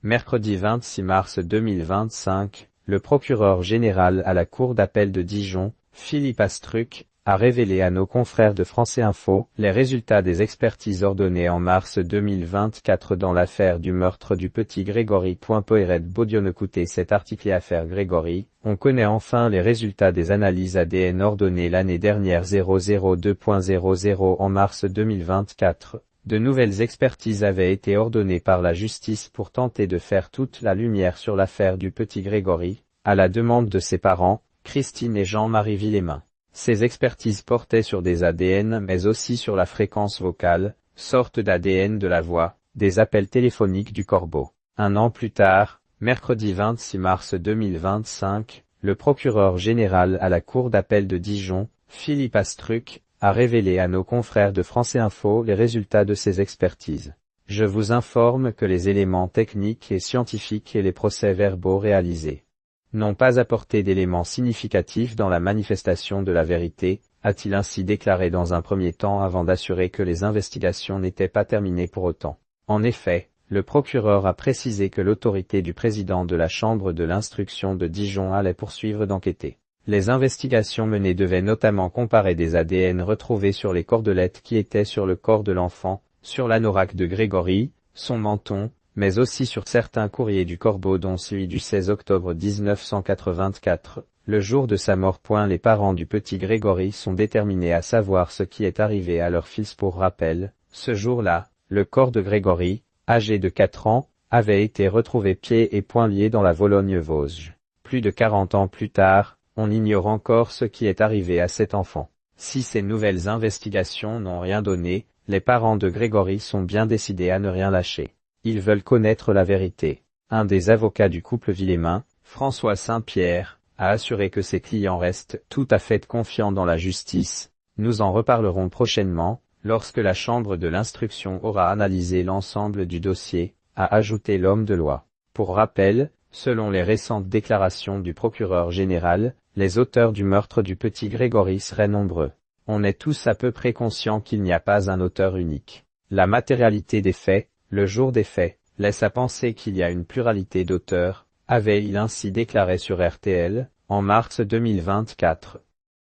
Mercredi 26 mars 2025, le procureur général à la Cour d'appel de Dijon, Philippe Astruc, a révélé à nos confrères de France Info les résultats des expertises ordonnées en mars 2024 dans l'affaire du meurtre du petit Grégory. Poiret Baudion. Écoutez cet article. Affaire Grégory, on connaît enfin les résultats des analyses ADN ordonnées l'année dernière. 002.00 En mars 2024. De nouvelles expertises avaient été ordonnées par la justice pour tenter de faire toute la lumière sur l'affaire du petit Grégory, à la demande de ses parents, Christine et Jean-Marie Villemain. Ces expertises portaient sur des ADN mais aussi sur la fréquence vocale, sorte d'ADN de la voix, des appels téléphoniques du corbeau. Un an plus tard, mercredi 26 mars 2025, le procureur général à la Cour d'appel de Dijon, Philippe Astruc, a révélé à nos confrères de France Info les résultats de ces expertises. Je vous informe que les éléments techniques et scientifiques et les procès-verbaux réalisés n'ont pas apporté d'éléments significatifs dans la manifestation de la vérité, a-t-il ainsi déclaré dans un premier temps avant d'assurer que les investigations n'étaient pas terminées pour autant. En effet, le procureur a précisé que l'autorité du président de la Chambre de l'instruction de Dijon allait poursuivre d'enquêter. Les investigations menées devaient notamment comparer des ADN retrouvés sur les cordelettes qui étaient sur le corps de l'enfant, sur l'anorak de Grégory, son menton, mais aussi sur certains courriers du corbeau dont celui du 16 octobre 1984, le jour de sa mort. Les parents du petit Grégory sont déterminés à savoir ce qui est arrivé à leur fils. Pour rappel, ce jour-là, le corps de Grégory, âgé de 4 ans, avait été retrouvé pieds et poings liés dans la Vologne-Vosges. Plus de 40 ans plus tard, on ignore encore ce qui est arrivé à cet enfant. Si ces nouvelles investigations n'ont rien donné, les parents de Grégory sont bien décidés à ne rien lâcher. Ils veulent connaître la vérité. Un des avocats du couple Villemain, François Saint-Pierre, a assuré que ses clients restent tout à fait confiants dans la justice. Nous en reparlerons prochainement, lorsque la Chambre de l'instruction aura analysé l'ensemble du dossier, a ajouté l'homme de loi. Pour rappel, selon les récentes déclarations du procureur général, les auteurs du meurtre du petit Grégory seraient nombreux. On est tous à peu près conscients qu'il n'y a pas un auteur unique. La matérialité des faits, le jour des faits, laisse à penser qu'il y a une pluralité d'auteurs, avait-il ainsi déclaré sur RTL, en mars 2024.